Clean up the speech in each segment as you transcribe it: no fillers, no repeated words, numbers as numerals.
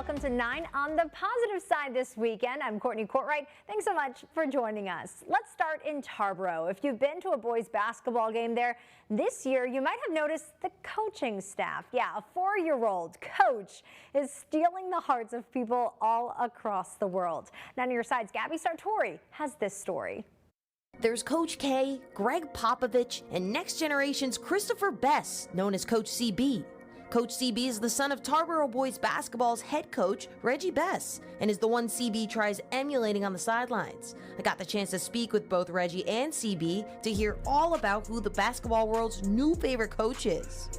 Welcome to 9 on the positive side this weekend. I'm Courtney Courtwright. Thanks so much for joining us. Let's start in Tarboro. If you've been to a boys basketball game there this year, you might have noticed the coaching staff. Yeah, a 4-year-old coach is stealing the hearts of people all across the world. 9 on your side's Gabby Sartori has this story. There's Coach K, Greg Popovich, and Next Generation's Christopher Bess, known as Coach CB. Coach CB is the son of Tarboro boys basketball's head coach, Reggie Bess, and is the one CB tries emulating on the sidelines. I got the chance to speak with both Reggie and CB to hear all about who the basketball world's new favorite coach is.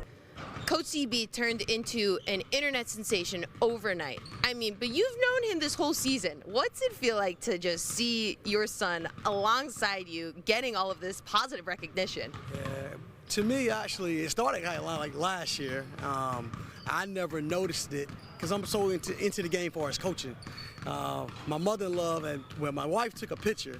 Coach CB turned into an internet sensation overnight. I mean, but you've known him this whole season. What's it feel like to just see your son alongside you getting all of this positive recognition? To me, actually, it started kind of like last year. I never noticed it because I'm so into the game for as coaching. My mother-in-law, and my wife took a picture,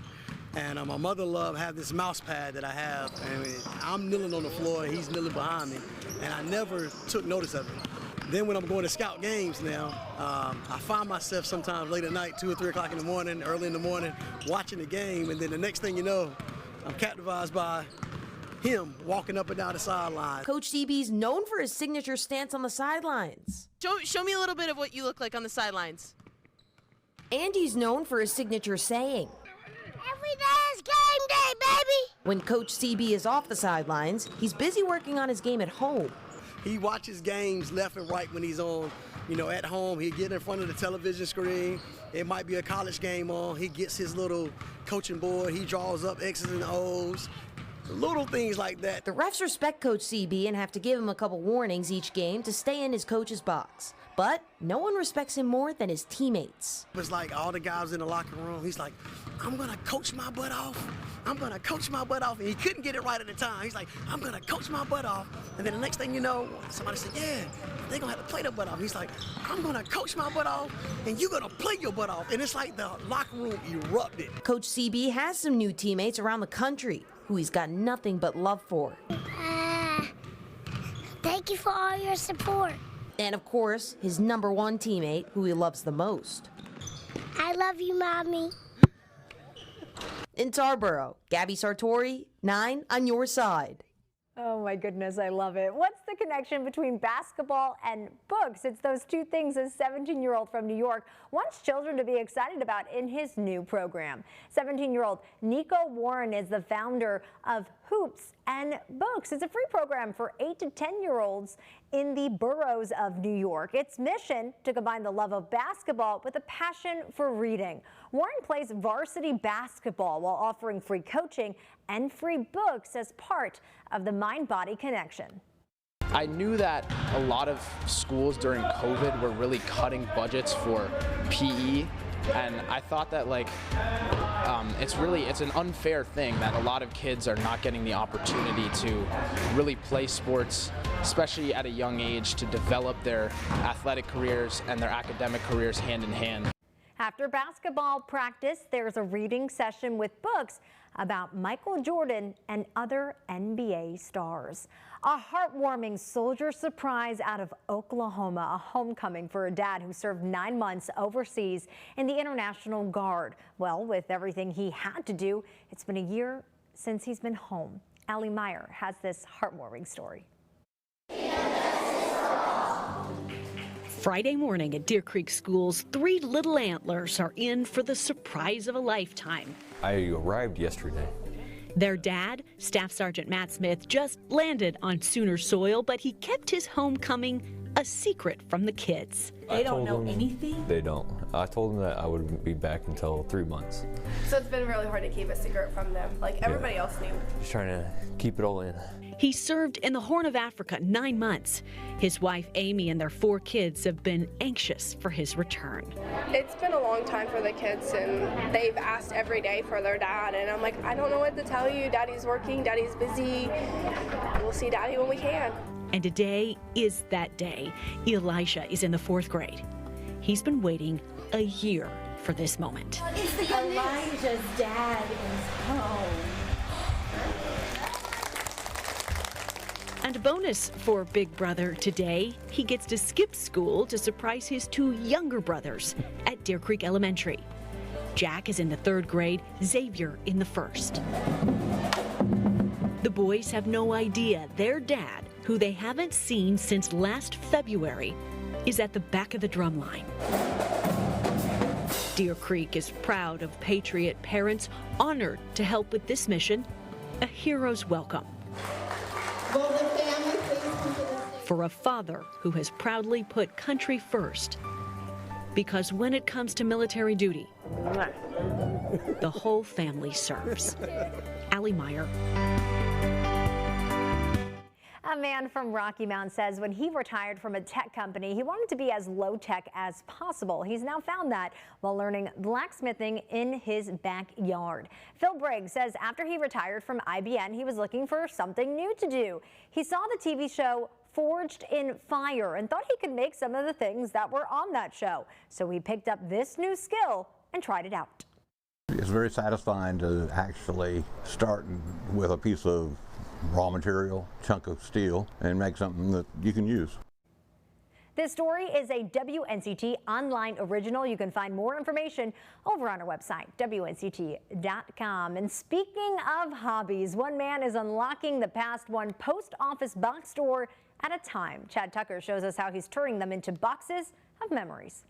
and my mother-in-law had this mouse pad that I have, and I'm kneeling on the floor, and he's kneeling behind me, and I never took notice of it. Then when I'm going to scout games now, I find myself sometimes late at night, 2 or 3 o'clock in the morning, early in the morning, watching the game, and then the next thing you know, I'm captivated by him walking up and down the sideline. Coach CB's known for his signature stance on the sidelines. Show me a little bit of what you look like on the sidelines. And he's known for his signature saying, "Every day is game day, baby!" When Coach CB is off the sidelines, he's busy working on his game at home. He watches games left and right when he's on, at home. He'll get in front of the television screen. It might be a college game on. He gets his little coaching board. He draws up X's and O's. Little things like that. The refs respect Coach CB and have to give him a couple warnings each game to stay in his coach's box. But no one respects him more than his teammates. It's like all the guys in the locker room, he's like, "I'm going to coach my butt off. I'm going to coach my butt off." And he couldn't get it right at the time. He's like, "I'm going to coach my butt off." And then the next thing you know, somebody said, "Yeah, they're going to have to play their butt off." He's like, "I'm going to coach my butt off, and you're going to play your butt off." And it's like the locker room erupted. Coach CB has some new teammates around the country who he's got nothing but love for. Thank you for all your support. And of course, his #1 teammate who he loves the most. I love you, Mommy. In Tarboro, Gabby Sartori, 9 on your side. Oh my goodness, I love it. What's the connection between basketball and books? It's those two things a 17-year-old from New York wants children to be excited about in his new program. 17-year-old Nico Warren is the founder of Hoops and Books. It's a free program for 8 to 10-year-olds in the boroughs of New York. Its mission to combine the love of basketball with a passion for reading. Warren plays varsity basketball while offering free coaching and free books as part of the mind-body connection. I knew that a lot of schools during COVID were really cutting budgets for PE, and I thought that it's an unfair thing that a lot of kids are not getting the opportunity to really play sports, especially at a young age, to develop their athletic careers and their academic careers hand in hand. After basketball practice, there's a reading session with books about Michael Jordan and other NBA stars. A heartwarming soldier surprise out of Oklahoma, a homecoming for a dad who served 9 months overseas in the International Guard. Well, with everything he had to do, it's been a year since he's been home. Allie Meyer has this heartwarming story. Friday morning at Deer Creek Schools, 3 little antlers are in for the surprise of a lifetime. I arrived yesterday. Their dad, Staff Sergeant Matt Smith, just landed on Sooner soil, but he kept his homecoming a secret from the kids. They don't know anything? They don't. I told them that I would be back until 3 months. So it's been really hard to keep a secret from them, like everybody else knew. Just trying to keep it all in. He served in the Horn of Africa 9 months. His wife Amy and their 4 kids have been anxious for his return. It's been a long time for the kids, and they've asked every day for their dad, and I'm like, I don't know what to tell you. Daddy's working, Daddy's busy. We'll see Daddy when we can. And today is that day. Elisha is in the 4th grade. He's been waiting a year for this moment. Elijah's dad is home. A And bonus for Big Brother today, he gets to skip school to surprise his 2 younger brothers at Deer Creek Elementary. Jack is in the 3rd grade, Xavier in the 1st. The boys have no idea their dad, who they haven't seen since last February, is at the back of the drum line. Deer Creek is proud of Patriot parents honored to help with this mission, a hero's welcome. For a father who has proudly put country first. Because when it comes to military duty, the whole family serves. Allie Meyer. A man from Rocky Mount says when he retired from a tech company, he wanted to be as low-tech as possible. He's now found that while learning blacksmithing in his backyard. Phil Briggs says after he retired from IBM, he was looking for something new to do. He saw the TV show Forged in Fire and thought he could make some of the things that were on that show. So he picked up this new skill and tried it out. It's very satisfying to actually start with a piece of raw material, chunk of steel, and make something that you can use. This story is a WNCT online original. You can find more information over on our website, WNCT.com. And speaking of hobbies, one man is unlocking the past one post office box door at a time. Chad Tucker shows us how he's turning them into boxes of memories.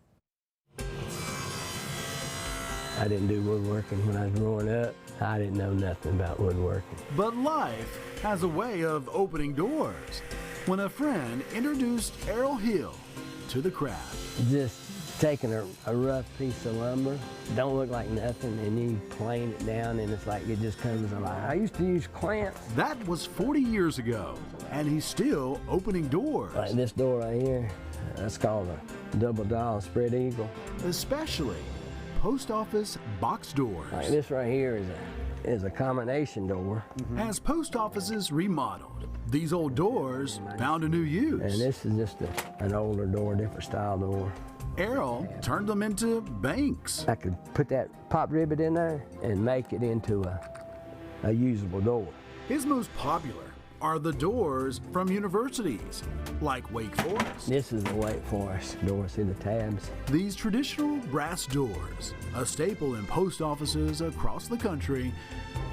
I didn't do woodworking when I was growing up. I didn't know nothing about woodworking. But life has a way of opening doors when a friend introduced Errol Hill to the craft. Just taking a rough piece of lumber, don't look like nothing, and you plane it down and it's like it just comes alive. I used to use clamps. That was 40 years ago, and he's still opening doors. Like this door right here, that's called a double dial spread eagle. Especially post office box doors. Like this right here is a combination door. As post offices remodeled, these old doors found a new use. And this is just an older door, different style door. Errol turned them into banks. I could put that pop rivet in there and make it into a usable door. His most popular are the doors from universities, like Wake Forest. This is the Wake Forest door, see the tabs? These traditional brass doors, a staple in post offices across the country,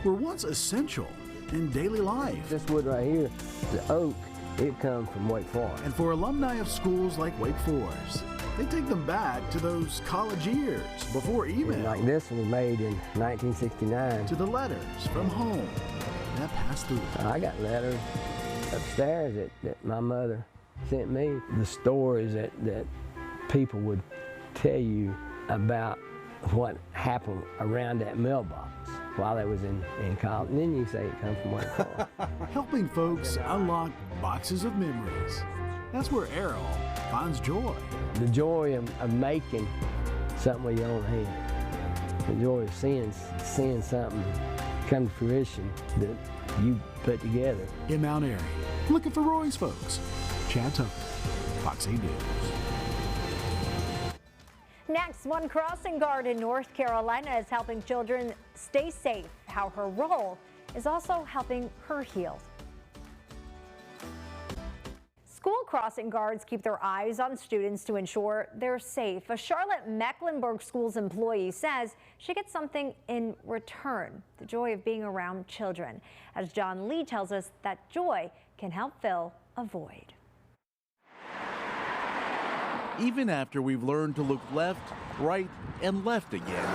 were once essential in daily life. This wood right here, the oak, it comes from Wake Forest. And for alumni of schools like Wake Forest, they take them back to those college years before email. And like this one was made in 1969. To the letters from home that passed through. I got letters upstairs that my mother sent me. The stories that people would tell you about what happened around that mailbox while they was in college. And then you say it comes from Wake Forest. Helping folks unlock boxes of memories. That's where Errol finds joy. The joy of making something with your own hand. The joy of seeing something come to fruition that you put together. In Mount Airy, looking for Roy's folks. Chad Tucker, Fox 8 News. Next, one crossing guard in North Carolina is helping children stay safe. How her role is also helping her heal. School crossing guards keep their eyes on students to ensure they're safe. A Charlotte Mecklenburg Schools employee says she gets something in return, the joy of being around children. As John Lee tells us, that joy can help fill a void. Even after we've learned to look left, right, and left again,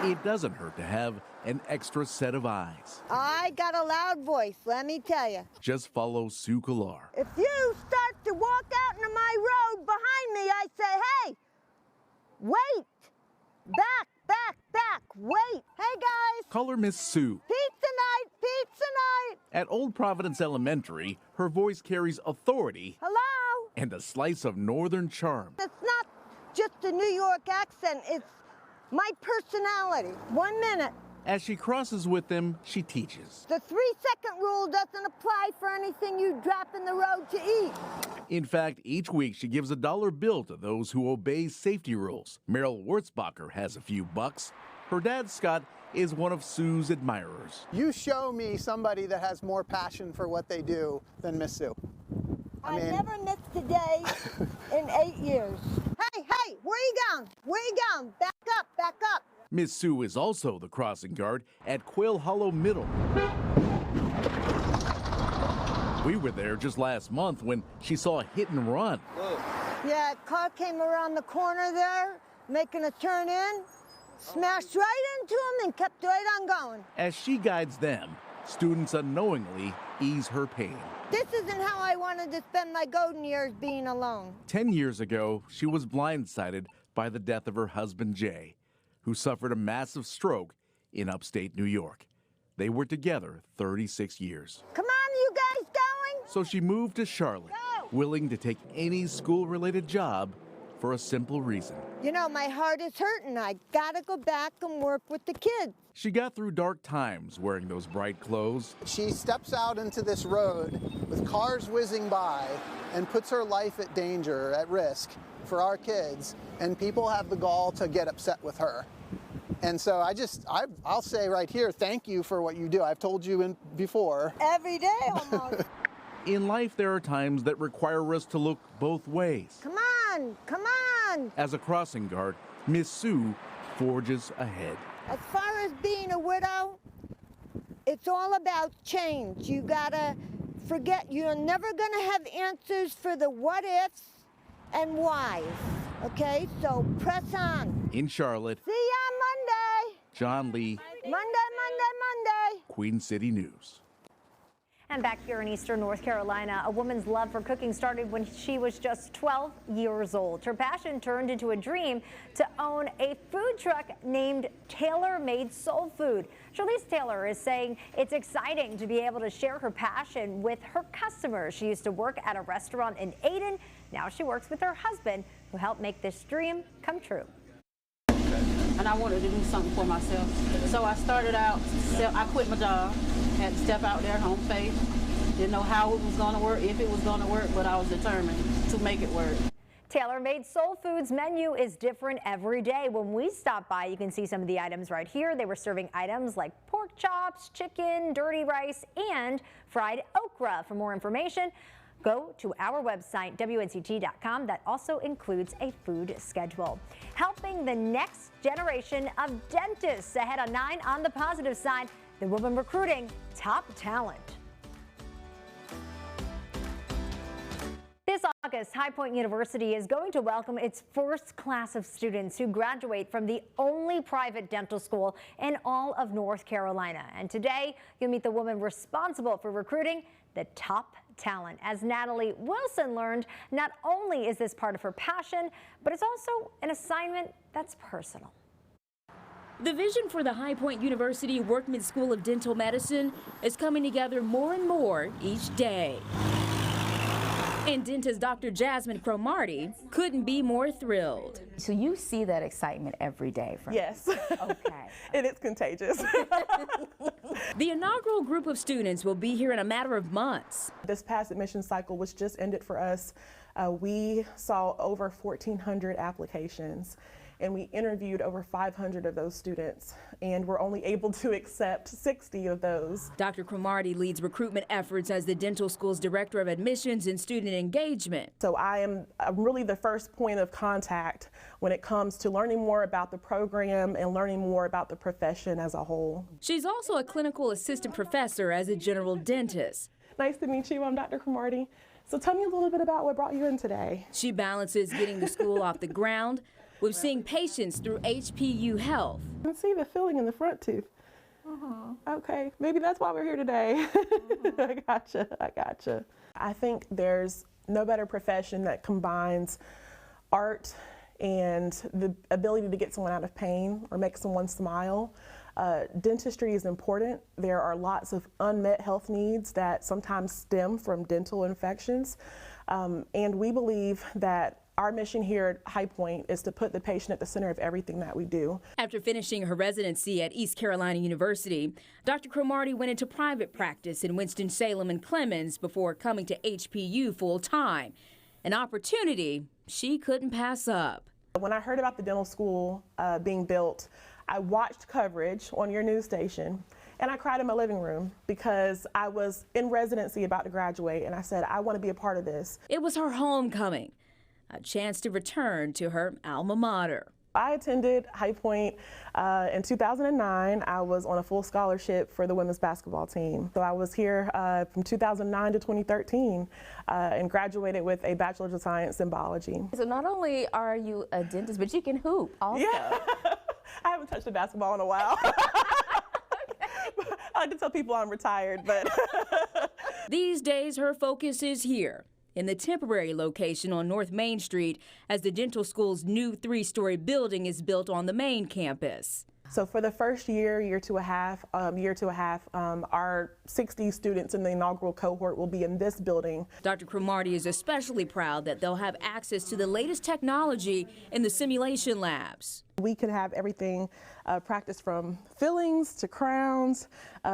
it doesn't hurt to have an extra set of eyes. I got a loud voice, let me tell you. Just follow Sue Kalar. If you start to walk out into my road behind me, I say, hey, wait, back, back, back, wait. Hey, guys. Call her Miss Sue. Pizza night, pizza night. At Old Providence Elementary, her voice carries authority. Hello. And a slice of northern charm. It's not just a New York accent, it's my personality. 1 minute. As she crosses with them, she teaches. The 3-second rule doesn't apply for anything you drop in the road to eat. In fact, each week she gives a $1 bill to those who obey safety rules. Meryl Wurzbacher has a few bucks. Her dad, Scott, is one of Sue's admirers. You show me somebody that has more passion for what they do than Miss Sue. I never missed a day in 8 years. Hey, where you going? Where you going? Back up, back up. Miss Sue is also the crossing guard at Quail Hollow Middle. We were there just last month when she saw a hit and run. Yeah, a car came around the corner there, making a turn in, smashed right into him and kept right on going. As she guides them, students unknowingly ease her pain. This isn't how I wanted to spend my golden years, being alone. 10 years ago, she was blindsided by the death of her husband, Jay, who suffered a massive stroke in upstate New York. They were together 36 years. Come on, you guys going? So she moved to Charlotte, willing to take any school-related job for a simple reason. You know, my heart is hurting. I gotta go back and work with the kids. She got through dark times wearing those bright clothes. She steps out into this road with cars whizzing by and puts her life at danger, at risk for our kids, and people have the gall to get upset with her. And so I'll say right here, thank you for what you do. I've told you before. Every day almost. In life, there are times that require us to look both ways. Come on, come on. As a crossing guard, Miss Sue forges ahead. As far as being a widow, it's all about change. You gotta forget, you're never gonna have answers for the what ifs and whys, okay? So press on. In Charlotte, See you on Monday. John Lee, Monday. Queen City News. And back here in eastern North Carolina, a woman's love for cooking started when she was just 12 years old. Her passion turned into a dream to own a food truck named Taylor Made Soul Food. Charlize Taylor is saying it's exciting to be able to share her passion with her customers. She used to work at a restaurant in Ayden. Now she works with her husband, who helped make this dream come true. And I wanted to do something for myself. So I started out, I quit my job, had to step out there, home faith. Didn't know how it was going to work, if it was going to work, but I was determined to make it work. Taylor Made Soul Food's menu is different every day. When we stop by, you can see some of the items right here. They were serving items like pork chops, chicken, dirty rice, and fried okra. For more information, go to our website, WNCT.com. That also includes a food schedule. Helping the next generation of dentists. Ahead on 9 on the positive side, the woman recruiting top talent. This August, High Point University is going to welcome its first class of students who graduate from the only private dental school in all of North Carolina. And today, you'll meet the woman responsible for recruiting the top talent. As Natalie Wilson learned, not only is this part of her passion, but it's also an assignment that's personal. The vision for the High Point University Workman School of Dental Medicine is coming together more and more each day. And dentist Dr. Jasmine Cromartie couldn't be more thrilled. So you see that excitement every day from Yes. Okay. And it's contagious. The inaugural group of students will be here in a matter of months. This past admission cycle, which just ended for us, we saw over 1,400 applications. And we interviewed over 500 of those students, and we're only able to accept 60 of those. Dr. Cromartie leads recruitment efforts as the dental school's director of admissions and student engagement. So I'm really the first point of contact when it comes to learning more about the program and learning more about the profession as a whole. She's also a clinical assistant professor as a general dentist. Nice to meet you. I'm Dr. Cromartie. So tell me a little bit about what brought you in today. She balances getting the school off the ground with seeing patients through HPU Health. I can see the filling in the front tooth. Okay, maybe that's why we're here today. I gotcha. I think there's no better profession that combines art and the ability to get someone out of pain or make someone smile. Dentistry is important. There are lots of unmet health needs that sometimes stem from dental infections. And we believe that our mission here at High Point is to put the patient at the center of everything that we do. After finishing her residency at East Carolina University, Dr. Cromartie went into private practice in Winston-Salem and Clemens before coming to HPU full-time, an opportunity she couldn't pass up. When I heard about the dental school being built, I watched coverage on your news station, and I cried in my living room because I was in residency about to graduate, and I said, I want to be a part of this. It was her homecoming, a chance to return to her alma mater. I attended High Point in 2009. I was on a full scholarship for the women's basketball team. So I was here from 2009 to 2013 and graduated with a Bachelor's of Science in Biology. So not only are you a dentist, but you can hoop also. Yeah. I haven't touched a basketball in a while. I like to tell people I'm retired, but. These days, her focus is here, in the temporary location on North Main Street, as the dental school's new 3-story building is built on the main campus. So for the first year to a half, our 60 students in the inaugural cohort will be in this building. Dr. Cromartie is especially proud that they'll have access to the latest technology in the simulation labs. We can have everything practice from fillings to crowns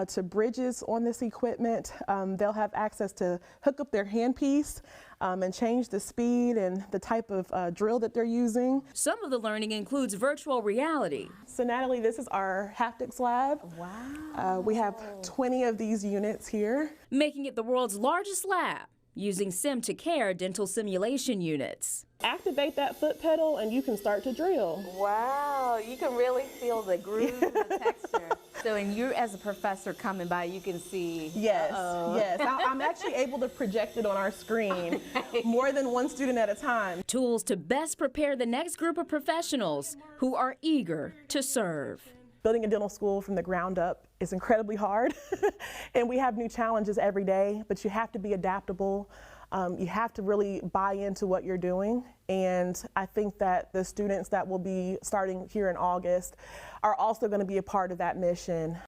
to bridges on this equipment. They'll have access to hook up their handpiece and change the speed and the type of drill that they're using. Some of the learning includes virtual reality. So Natalie, this is our haptics lab. Wow. We have 20 of these units here. Making it the world's largest lab, using Sim2Care dental simulation units. Activate that foot pedal and you can start to drill. Wow, you can really feel the groove and the texture. So, and you as a professor coming by, you can see. Yes, yes. I'm actually able to project it on our screen, more than one student at a time. Tools to best prepare the next group of professionals who are eager to serve. Building a dental school from the ground up is incredibly hard, and we have new challenges every day, but you have to be adaptable. You have to really buy into what you're doing, and I think that the students that will be starting here in August are also going to be a part of that mission.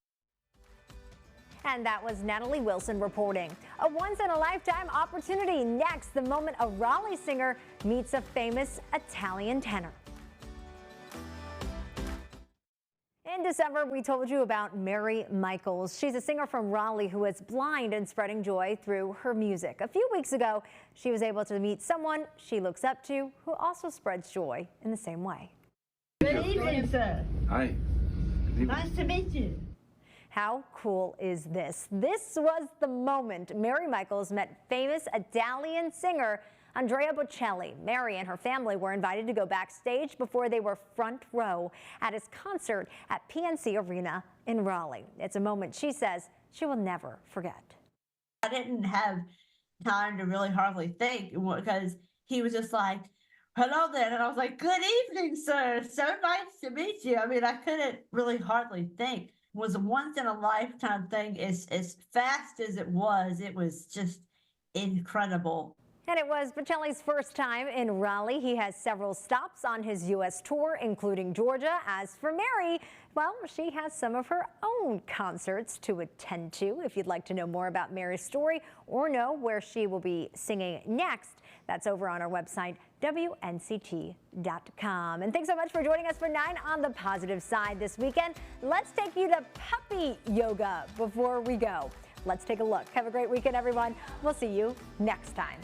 And that was Natalie Wilson reporting. A once-in-a-lifetime opportunity next, the moment a Raleigh singer meets a famous Italian tenor. In December, we told you about Mary Michaels. She's a singer from Raleigh who is blind and spreading joy through her music. A few weeks ago, she was able to meet someone she looks up to who also spreads joy in the same way. Good evening, sir. Hi. Nice to meet you. How cool is this? This was the moment Mary Michaels met famous Italian singer Andrea Bocelli. Mary and her family were invited to go backstage before they were front row at his concert at PNC Arena in Raleigh. It's a moment she says she will never forget. I didn't have time to really hardly think because he was just like, hello there. And I was like, good evening, sir. So nice to meet you. I mean, I couldn't really hardly think. It was a once in a lifetime thing. As fast as it was just incredible. And it was Bocelli's first time in Raleigh. He has several stops on his U.S. tour, including Georgia. As for Mary, well, she has some of her own concerts to attend to. If you'd like to know more about Mary's story or know where she will be singing next, that's over on our website, WNCT.com. And thanks so much for joining us for 9 on the Positive Side this weekend. Let's take you to puppy yoga before we go. Let's take a look. Have a great weekend, everyone. We'll see you next time.